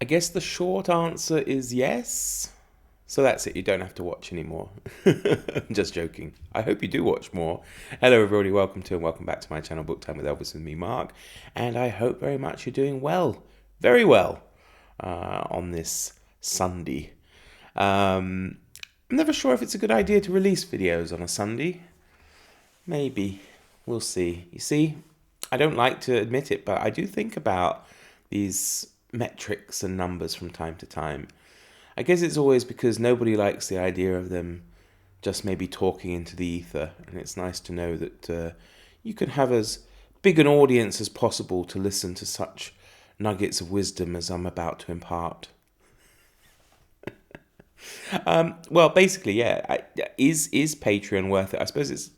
I guess the short answer is yes. So that's it. You don't have to watch anymore. Just joking. I hope you do watch more. Hello, everybody. Welcome to and welcome back to my channel, Book Time with Elvis and me, Mark. And I hope very much you're doing well, very well, on this Sunday. I'm never sure if it's a good idea to release videos on a Sunday. Maybe. We'll see. You see, I don't like to admit it, but I do think about these metrics and numbers from time to time. I guess it's always because nobody likes the idea of them just maybe talking into the ether, and it's nice to know that you can have as big an audience as possible to listen to such nuggets of wisdom as I'm about to impart. Well, basically, yeah. Is Patreon worth it? I suppose it's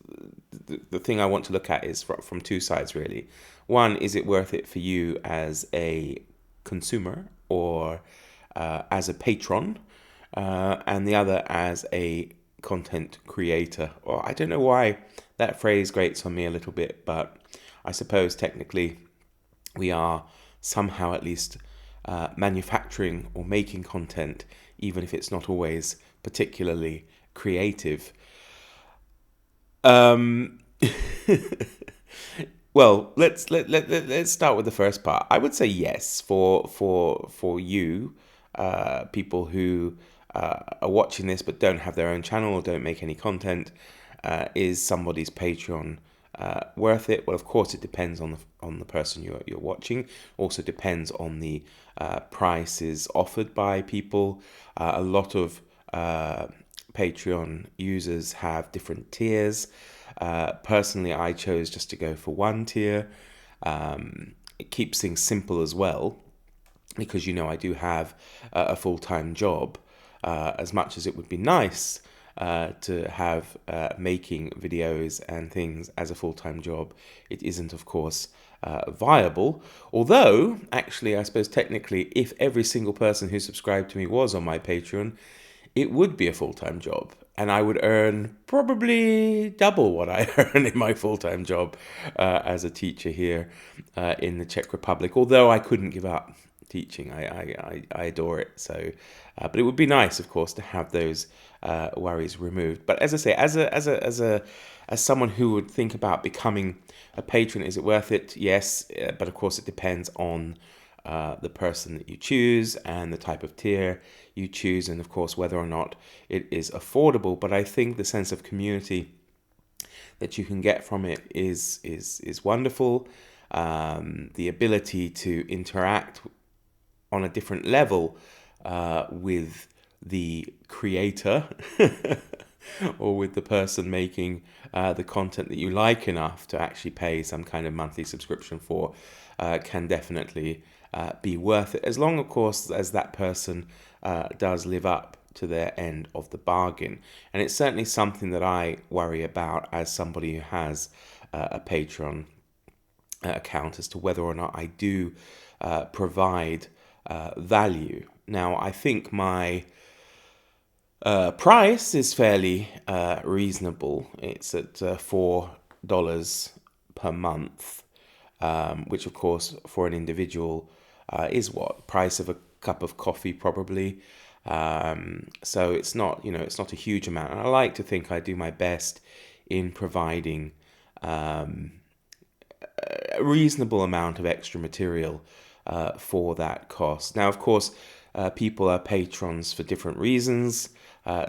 the thing I want to look at is from two sides, really. One, is it worth it for you as a consumer or as a patron? And the other as a content creator. Or I don't know why that phrase grates on me a little bit, but I suppose technically we are somehow at least manufacturing or making content, even if it's not always particularly creative. Um, well, let's start with the first part. I would say yes for you, people who are watching this but don't have their own channel or don't make any content. Is somebody's Patreon worth it? Well, of course, it depends on the person you're watching. Also depends on the prices offered by people. A lot of Patreon users have different tiers. Personally, I chose just to go for one tier. It keeps things simple as well, because I do have a full-time job. As much as it would be nice to have making videos and things as a full-time job, it isn't, of course, viable. Although, actually, I suppose technically, if every single person who subscribed to me was on my Patreon, it would be a full-time job. And I would earn probably double what I earn in my full-time job as a teacher here in the Czech Republic. Although I couldn't give up teaching, I adore it. So, but it would be nice, of course, to have those worries removed. But as I say, as someone who would think about becoming a patron, is it worth it? Yes, but of course, it depends on the person that you choose and the type of tier you choose, and of course whether or not it is affordable. But I think the sense of community that you can get from it is wonderful. The ability to interact on a different level with the creator or with the person making the content that you like enough to actually pay some kind of monthly subscription for can definitely be worth it, as long, of course, as that person does live up to their end of the bargain. And it's certainly something that I worry about as somebody who has a Patreon account, as to whether or not I do provide value. Now, I think my price is fairly reasonable. It's at $4 per month, which, of course, for an individual is what price of a cup of coffee probably. So it's not it's not a huge amount, and I like to think I do my best in providing a reasonable amount of extra material for that cost. Now, of course, people are patrons for different reasons.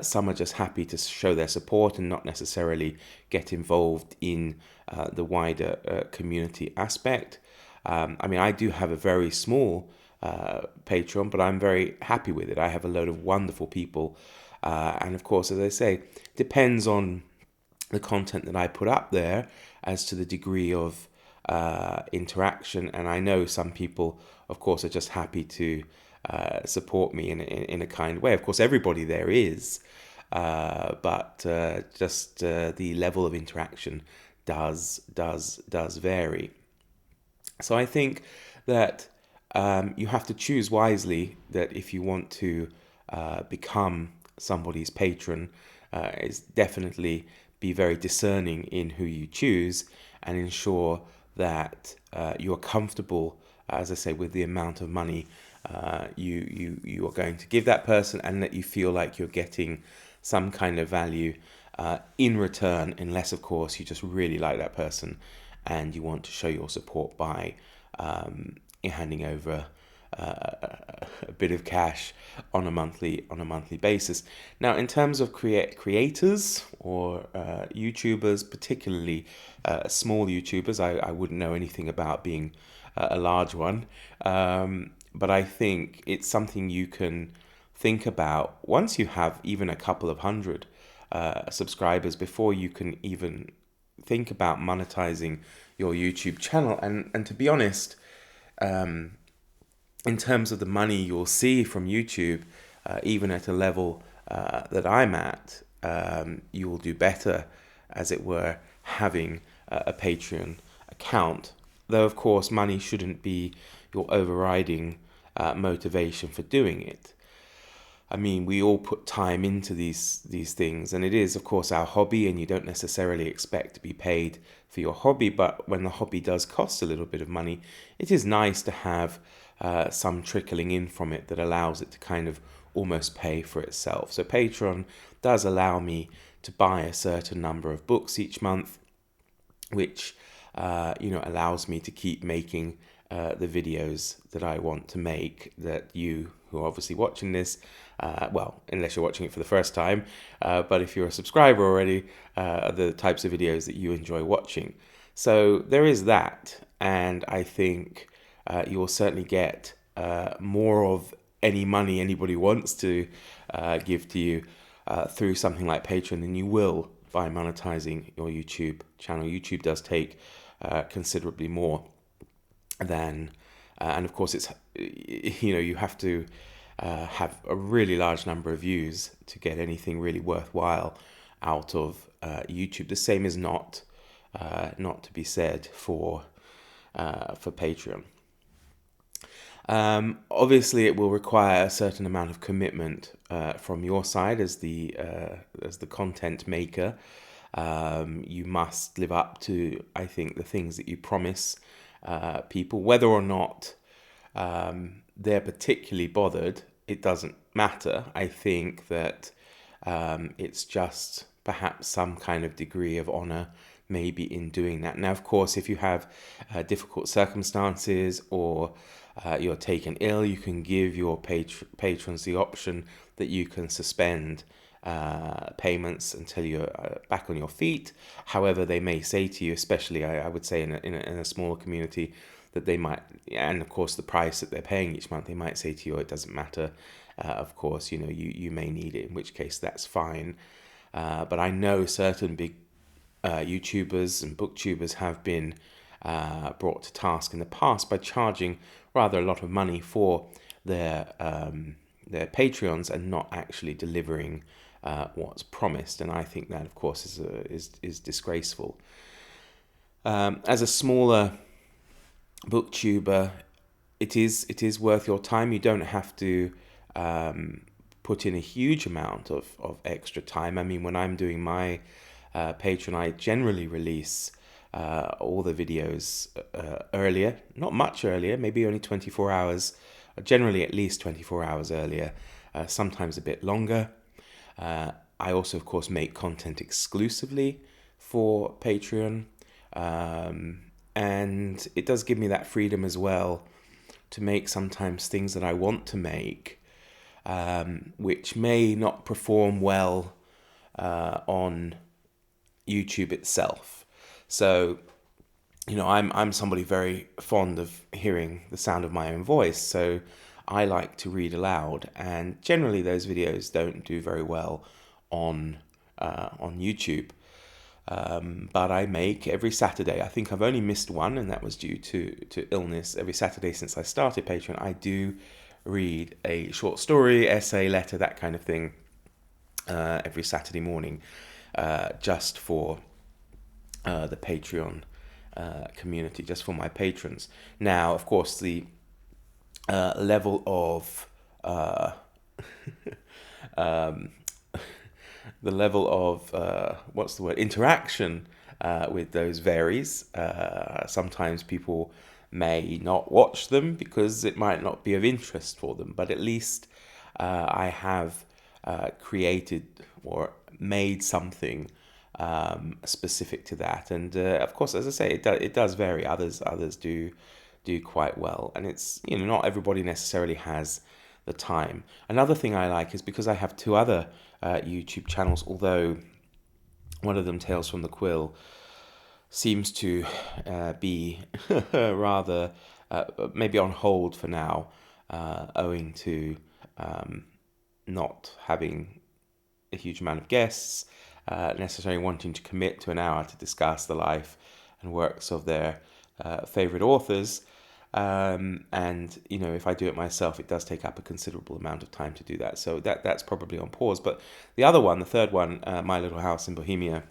Some are just happy to show their support and not necessarily get involved in the wider community aspect. I mean, I do have a very small Patreon, but I'm very happy with it. I have a load of wonderful people. And of course, as I say, depends on the content that I put up there as to the degree of interaction. And I know some people, of course, are just happy to support me in a kind way. Of course, everybody there is, but just the level of interaction does vary. So I think that you have to choose wisely. That if you want to become somebody's patron, is definitely be very discerning in who you choose and ensure that you're comfortable as I say, with the amount of money you are going to give that person, and that you feel like you're getting some kind of value in return, unless of course you just really like that person and you want to show your support by handing over a bit of cash on a monthly basis. Now, in terms of creators or YouTubers, particularly small YouTubers, I wouldn't know anything about being a large one, but I think it's something you can think about once you have even a couple of hundred subscribers, before you can even think about monetizing your YouTube channel. And to be honest, in terms of the money you'll see from YouTube, even at a level that I'm at, you will do better, as it were, having a Patreon account. Though, of course, money shouldn't be your overriding motivation for doing it. I mean, we all put time into these things, and it is, of course, our hobby, and you don't necessarily expect to be paid for your hobby. But when the hobby does cost a little bit of money, it is nice to have some trickling in from it that allows it to kind of almost pay for itself. So Patreon does allow me to buy a certain number of books each month, which allows me to keep making the videos that I want to make, that you who are obviously watching this, well, unless you're watching it for the first time, but if you're a subscriber already, the types of videos that you enjoy watching. So there is that, and I think you will certainly get more of any money anybody wants to give to you through something like Patreon than you will by monetizing your YouTube channel. YouTube does take considerably more than, and of course it's, you have to have a really large number of views to get anything really worthwhile out of YouTube. The same is not to be said for Patreon. Obviously, it will require a certain amount of commitment from your side as the content maker. You must live up to, I think, the things that you promise people, whether or not they're particularly bothered. It doesn't matter. I think that it's just perhaps some kind of degree of honor maybe in doing that. Now, of course, if you have difficult circumstances, or you're taken ill, you can give your patrons the option that you can suspend payments until you're back on your feet. However, they may say to you, especially I would say in a smaller community, that they might, and of course the price that they're paying each month, they might say to you, it doesn't matter. Of course, you may need it, in which case that's fine. But I know certain big YouTubers and booktubers have been brought to task in the past by charging rather a lot of money for their Patreons and not actually delivering what's promised. And I think that, of course, is disgraceful. As a smaller booktuber, it is worth your time. You don't have to put in a huge amount of extra time. I mean, when I'm doing my Patreon, I generally release all the videos earlier, not much earlier, maybe only 24 hours, generally at least 24 hours earlier, sometimes a bit longer. I also, of course, make content exclusively for Patreon, and it does give me that freedom as well to make sometimes things that I want to make, which may not perform well on YouTube itself. So, I'm somebody very fond of hearing the sound of my own voice, so I like to read aloud, and generally those videos don't do very well on YouTube. But I make every Saturday. I think I've only missed one, and that was due to illness. Every Saturday since I started Patreon, I do read a short story, essay, letter, that kind of thing, every Saturday morning, just for the Patreon community, just for my patrons. Now, of course, the level of what's the word, interaction with those varies. Sometimes people may not watch them because it might not be of interest for them, but at least I have created or made something specific to that. And of course, as I say, it does vary. Others do quite well, and it's, not everybody necessarily has the time. Another thing I like is because I have two other YouTube channels, although one of them, Tales from the Quill, seems to be rather maybe on hold for now, owing to not having a huge amount of guests, necessarily wanting to commit to an hour to discuss the life and works of their favorite authors. And if I do it myself, it does take up a considerable amount of time to do that. So that's probably on pause. But the other one, the third one, My Little House in Bohemia,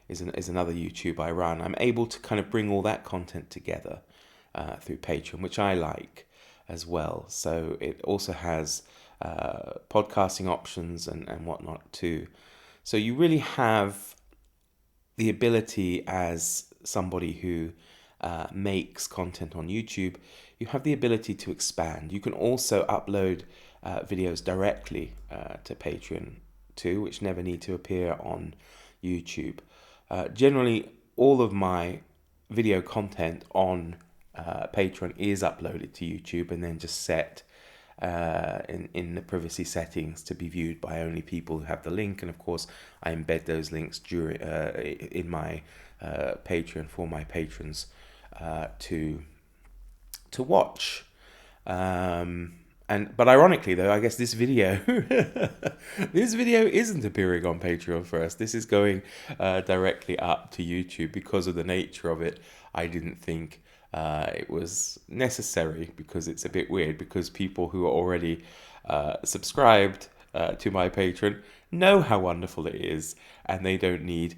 is another YouTube I run. I'm able to kind of bring all that content together through Patreon, which I like as well. So it also has podcasting options and whatnot too. So you really have the ability, as somebody who makes content on YouTube, you have the ability to expand. You can also upload videos directly to Patreon too, which never need to appear on YouTube. Generally, all of my video content on Patreon is uploaded to YouTube and then just set in the privacy settings to be viewed by only people who have the link. And of course, I embed those links in my Patreon for my patrons to watch. But ironically, though, I guess this video isn't appearing on Patreon first. This is going directly up to YouTube because of the nature of it. I didn't think it was necessary, because it's a bit weird, because people who are already subscribed to my Patreon know how wonderful it is, and they don't need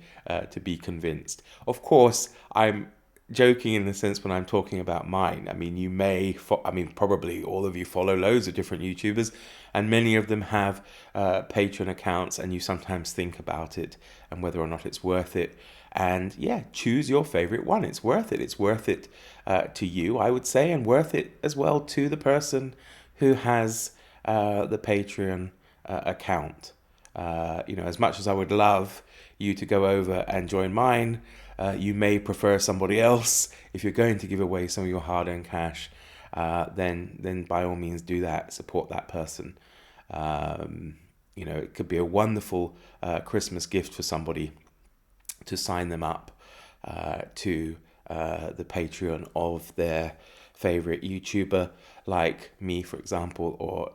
to be convinced. Of course, I'm joking in the sense when I'm talking about mine. I mean, probably all of you follow loads of different YouTubers, and many of them have Patreon accounts, and you sometimes think about it and whether or not it's worth it. And yeah, choose your favorite one. It's worth it. It's worth it to you, I would say, and worth it as well to the person who has the Patreon account. As much as I would love you to go over and join mine, you may prefer somebody else. If you're going to give away some of your hard-earned cash, then by all means do that. Support that person. It could be a wonderful Christmas gift for somebody to sign them up to the Patreon of their favorite YouTuber, like me, for example, or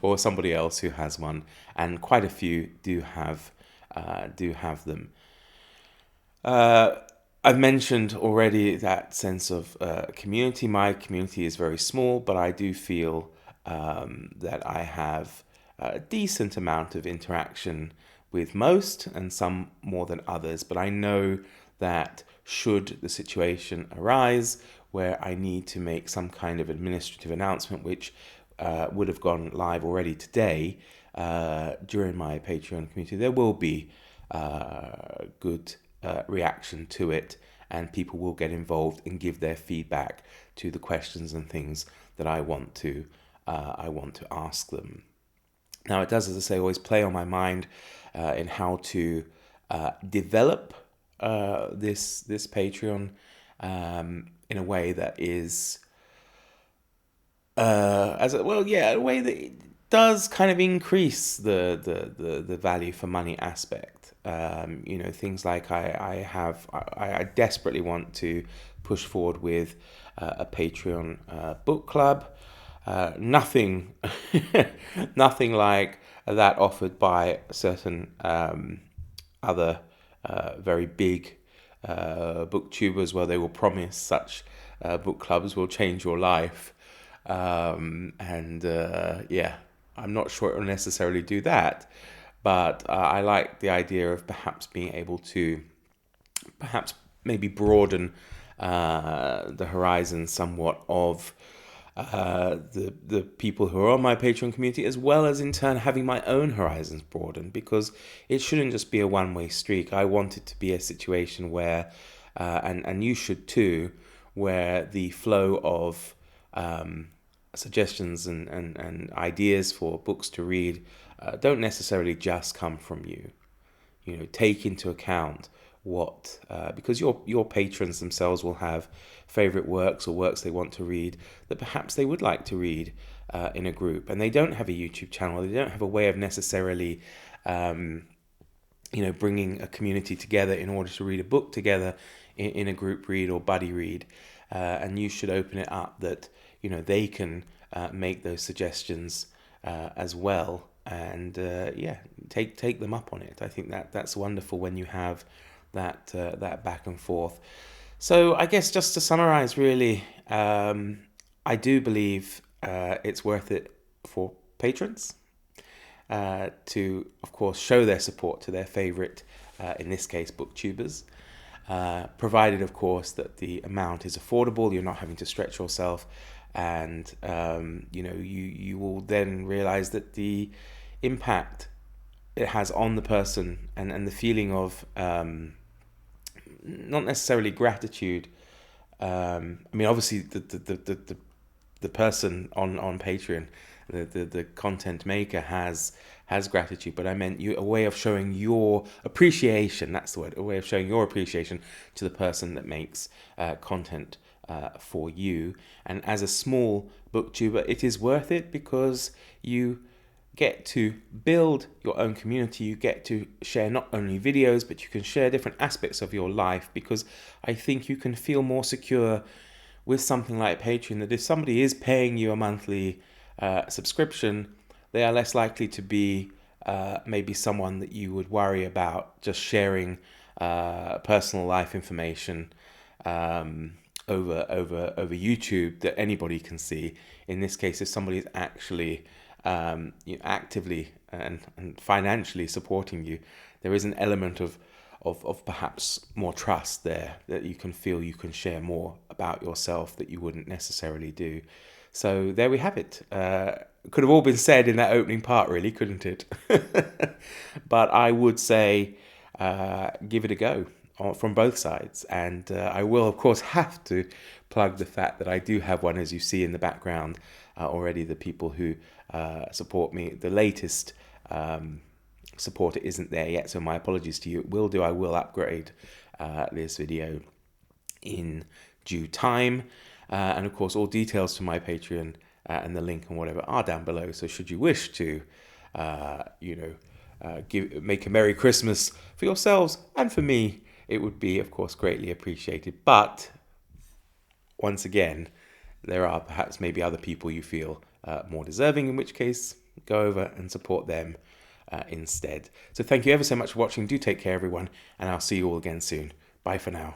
or somebody else who has one, and quite a few do have them. I've mentioned already that sense of community. My community is very small, but I do feel that I have a decent amount of interaction with most, and some more than others. But I know that should the situation arise where I need to make some kind of administrative announcement, which would have gone live already today during my Patreon community, there will be good reaction to it, and people will get involved and give their feedback to the questions and things that I want to ask them. Now, it does, as I say, always play on my mind in how to develop this Patreon in a way that is a way that it does kind of increase the value for money aspect. Things like I desperately want to push forward with a Patreon book club. Nothing like that offered by certain other very big booktubers, where they will promise such book clubs will change your life. I'm not sure it will necessarily do that, but I like the idea of perhaps being able to maybe broaden the horizon somewhat of the people who are on my Patreon community, as well as in turn having my own horizons broadened, because it shouldn't just be a one-way streak. I want it to be a situation where and you should too, where the flow of suggestions and ideas for books to read don't necessarily just come from you. Take into account what because your patrons themselves will have favorite works or works they want to read that perhaps they would like to read in a group, and they don't have a YouTube channel, they don't have a way of necessarily bringing a community together in order to read a book together in a group read or buddy read, and you should open it up that they can make those suggestions as well, and take them up on it. I think that's wonderful when you have that back and forth. So I guess just to summarize, really, I do believe it's worth it for patrons to, of course, show their support to their favorite, in this case, booktubers, provided, of course, that the amount is affordable. You're not having to stretch yourself, and you will then realize that the impact it has on the person and the feeling of not necessarily gratitude. Obviously the person on Patreon, the content maker has gratitude, but I meant a way of showing your appreciation. That's the word. A way of showing your appreciation to the person that makes content for you. And as a small booktuber, it is worth it because you get to build your own community. You get to share not only videos, but you can share different aspects of your life, because I think you can feel more secure with something like Patreon, that if somebody is paying you a monthly subscription, they are less likely to be maybe someone that you would worry about just sharing personal life information over YouTube that anybody can see. In this case, if somebody is actually actively and financially supporting you, there is an element of perhaps more trust there, that you can feel you can share more about yourself that you wouldn't necessarily do. So there we have it. Could have all been said in that opening part, really, couldn't it? But I would say give it a go from both sides. And I will, of course, have to plug the fact that I do have one, as you see in the background already, the people who support me. The latest supporter isn't there yet, so my apologies to you. It will do. I will upgrade this video in due time. And of course, all details to my Patreon and the link and whatever are down below. So should you wish to, make a Merry Christmas for yourselves and for me, it would be, of course, greatly appreciated. But once again, there are perhaps maybe other people you feel more deserving, in which case, go over and support them instead. So thank you ever so much for watching. Do take care, everyone, and I'll see you all again soon. Bye for now.